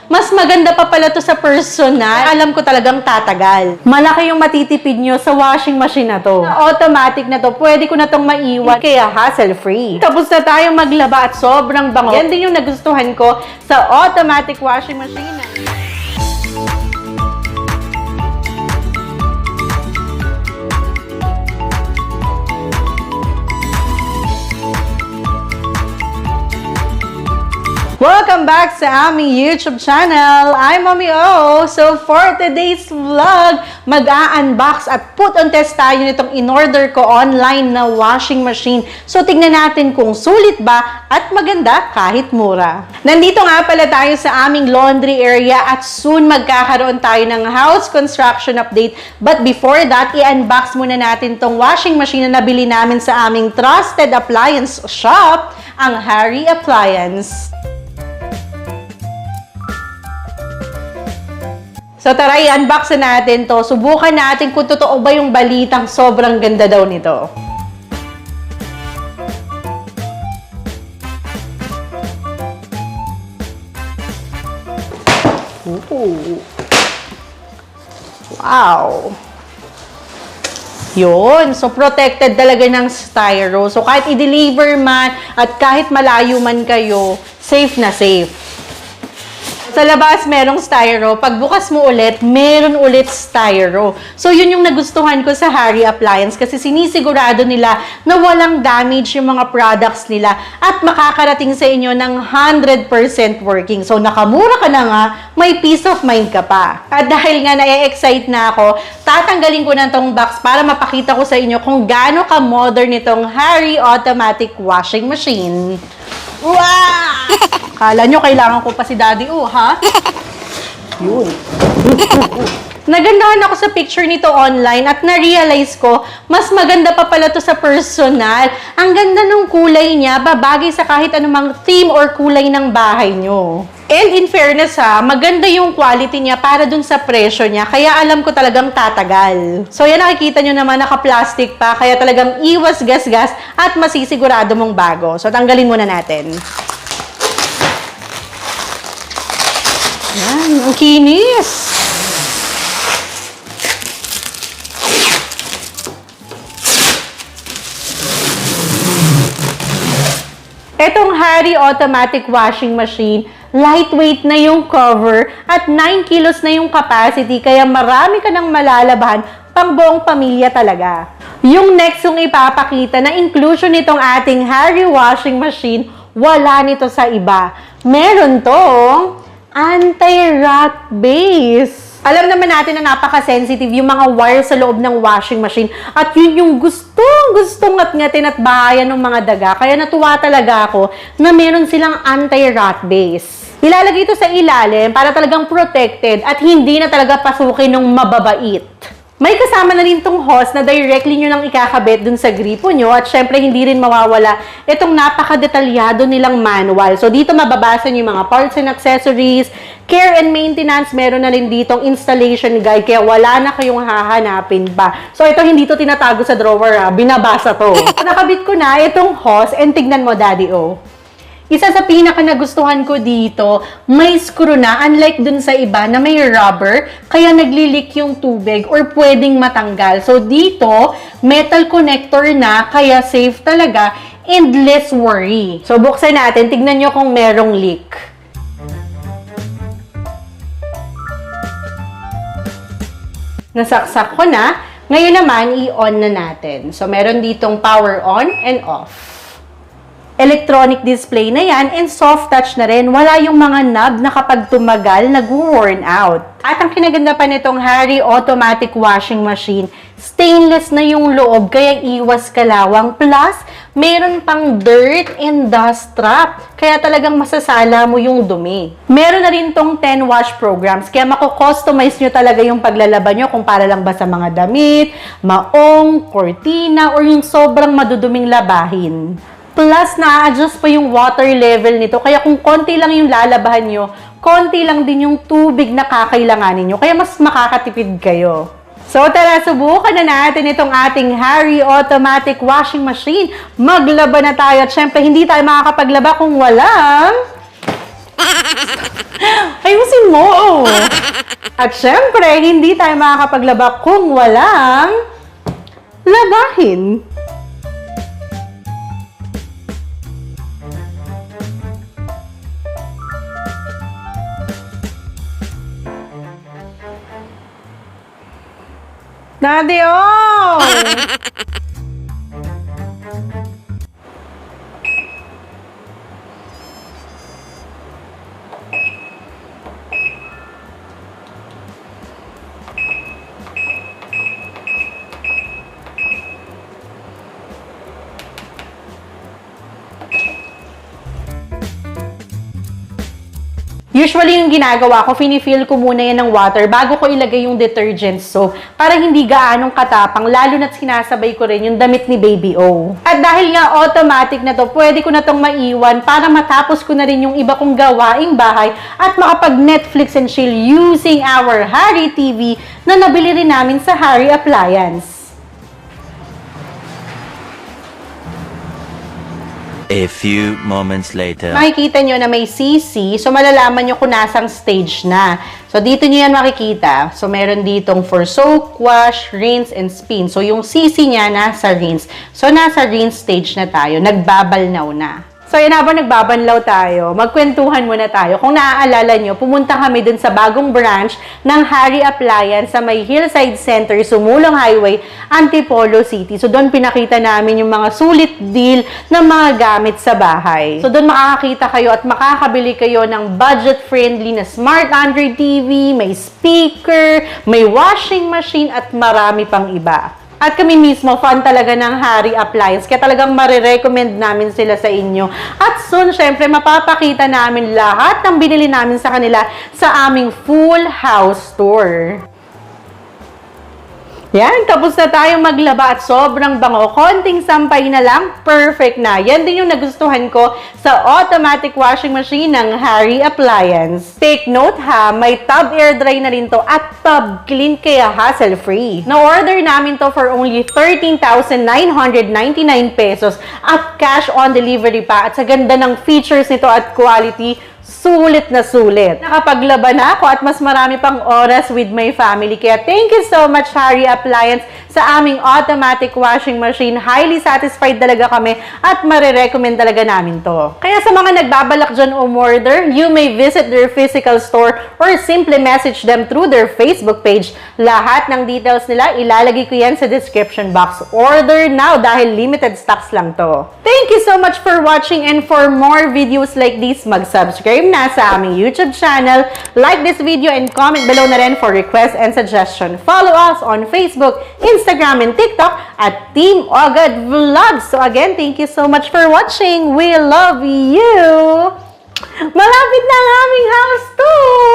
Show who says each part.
Speaker 1: Mas maganda pa pala to sa personal. Alam ko talagang tatagal. Malaki yung matitipid nyo sa washing machine na to. Automatic na to. Pwede ko na tong maiwan. Kaya hassle-free. Tapos na tayong maglaba at sobrang bango. Yan din yung nagustuhan ko sa automatic washing machine. Welcome back sa aming YouTube channel. I'm Mommy O. So for today's vlog, mag-a-unbox at put on test tayo nitong in-order ko online na washing machine. So tignan natin kung sulit ba at maganda kahit mura. Nandito nga pala tayo sa aming laundry area at soon magkakaroon tayo ng house construction update. But before that, i-unbox muna natin tong washing machine na nabili namin sa aming trusted appliance shop, ang Harry Appliance. So tara, i-unbox na natin to. Subukan natin kung totoo ba yung balitang sobrang ganda daw nito. Ooh. Wow! Yun. So, protected talaga ng styro. So, kahit i-deliver man at kahit malayo man kayo, safe na safe. Sa labas, merong styro. Pagbukas mo ulit, meron ulit styro. So, yun yung nagustuhan ko sa Harry Appliance kasi sinisigurado nila na walang damage yung mga products nila at makakarating sa inyo ng 100% working. So, nakamura ka na nga, may peace of mind ka pa. At dahil nga na-excite na ako, tatanggalin ko na tong box para mapakita ko sa inyo kung gaano ka-modern itong Harry Automatic Washing Machine. Wow! Kala nyo kailangan ko pa si Daddy O, ha? Yun. Nagandahan ako sa picture nito online at na-realize ko, mas maganda pa pala to sa personal. Ang ganda ng kulay niya, babagay sa kahit anumang theme or kulay ng bahay nyo. And in fairness ha, maganda yung quality niya para dun sa presyo niya. Kaya alam ko talagang tatagal. So yan, nakikita nyo naman, naka-plastic pa. Kaya talagang iwas gas-gas at masisigurado mong bago. So tanggalin muna natin. Yan, ang kinis. Etong Harry Automatic Washing Machine, lightweight na yung cover at 9 kilos na yung capacity, kaya marami ka nang malalabahan pang buong pamilya talaga. Yung next yung ipapakita na inclusion nitong ating Harry Washing Machine, wala nito sa iba. Meron tong anti-rat base. Alam naman natin na napaka-sensitive yung mga wire sa loob ng washing machine at yun yung gustong ngat-ngatin at bahayan ng mga daga. Kaya natuwa talaga ako na meron silang anti-rat base. Ilalagay ito sa ilalim para talagang protected at hindi na talaga pasukin ng mababait. May kasama na rin tong hose na directly nyo nang ikakabit dun sa gripo nyo at syempre hindi rin mawawala itong napaka-detalyado nilang manual. So dito mababasa nyo yung mga parts and accessories, care and maintenance, meron na rin ditong installation guide kaya wala na kayong hahanapin pa. So ito hindi to tinatago sa drawer ha, binabasa to. So, nakabit ko na itong hose and tignan mo Daddy O. Isa sa pinaka nagustuhan ko dito, may screw na, unlike dun sa iba na may rubber, kaya naglilik yung tubig or pwedeng matanggal. So dito, metal connector na, kaya safe talaga and less worry. So buksan natin, tignan nyo kung merong leak. Nasaksak ko na. Ngayon naman, i-on na natin. So meron ditong power on and off. Electronic display na yan and soft touch na rin. Wala yung mga knob na kapag tumagal, nag-worn out. At ang kinaganda pa nitong Harry Automatic Washing Machine, stainless na yung loob, kaya iwas kalawang. Plus, meron pang dirt and dust trap. Kaya talagang masasala mo yung dumi. Meron na rin tong 10 wash programs, kaya mako-customize nyo talaga yung paglalaba nyo kung para lang ba sa mga damit, maong, kortina, or yung sobrang maduduming labahin. Plus, na-adjust pa yung water level nito. Kaya kung konti lang yung lalabahan nyo, konti lang din yung tubig na kakailanganin nyo. Kaya mas makakatipid kayo. So tara, subukan na natin itong ating Harry Automatic Washing Machine. Maglaba na tayo. At syempre, hindi tayo makakapaglaba kung walang Ayusin mo! At syempre, hindi tayo makakapaglaba kung walang labahin. Daddy, oh! Usually, yung ginagawa ko, fini-fill ko muna yan ng water bago ko ilagay yung detergent soap para hindi gaanong katapang, lalo na't sinasabay ko rin yung damit ni Baby O. At dahil nga automatic na to, pwede ko na tong maiwan para matapos ko na rin yung iba kong gawaing bahay at makapag-Netflix and chill using our Harry TV na nabili rin namin sa Harry Appliance.
Speaker 2: A few moments later.
Speaker 1: Makikita nyo na may CC, so malalaman nyo kung nasang stage na. So, dito nyo yan makikita. So, meron ditong for soak, wash, rinse, and spin. So, yung CC niya nasa rinse. So, nasa rinse stage na tayo. Nagbabalnaw na. So, yun, habang nagbabanlaw tayo, magkwentuhan muna tayo. Kung naaalala nyo, pumunta kami dun sa bagong branch ng Harry Appliance sa may Hillside Center, Sumulong Highway, Antipolo City. So, doon pinakita namin yung mga sulit deal ng mga gamit sa bahay. So, doon makakakita kayo at makakabili kayo ng budget-friendly na Smart Android TV, may speaker, may washing machine, at marami pang iba. At kami mismo, fan talaga ng Harry Appliance. Kaya talagang marirecommend namin sila sa inyo. At soon, syempre, mapapakita namin lahat ng binili namin sa kanila sa aming full house tour. Yan, tapos na tayong maglaba at sobrang bango. Konting sampay na lang, perfect na. Yan din yung nagustuhan ko sa automatic washing machine ng Harry Appliance. Take note ha, may tub air dry na rin to at tub clean kaya hassle-free. Na-order namin to for only 13,999 pesos at cash on delivery pa. At sa ganda ng features nito at quality, sulit na sulit. Nakapaglaba na ako at mas marami pang oras with my family. Kaya thank you so much, Harry Appliance, sa aming automatic washing machine. Highly satisfied talaga kami at marirecommend talaga namin to. Kaya sa mga nagbabalak dyan umorder, you may visit their physical store or simply message them through their Facebook page. Lahat ng details nila, ilalagay ko yan sa description box. Order now dahil limited stocks lang to. Thank you so much for watching, and for more videos like this, mag-subscribe na sa aming YouTube channel. Like this video and comment below na rin for requests and suggestion. Follow us on Facebook, Instagram, and TikTok at Team Ogad Vlogs. So again, thank you so much for watching. We love you! Malapit na ang aming house tour!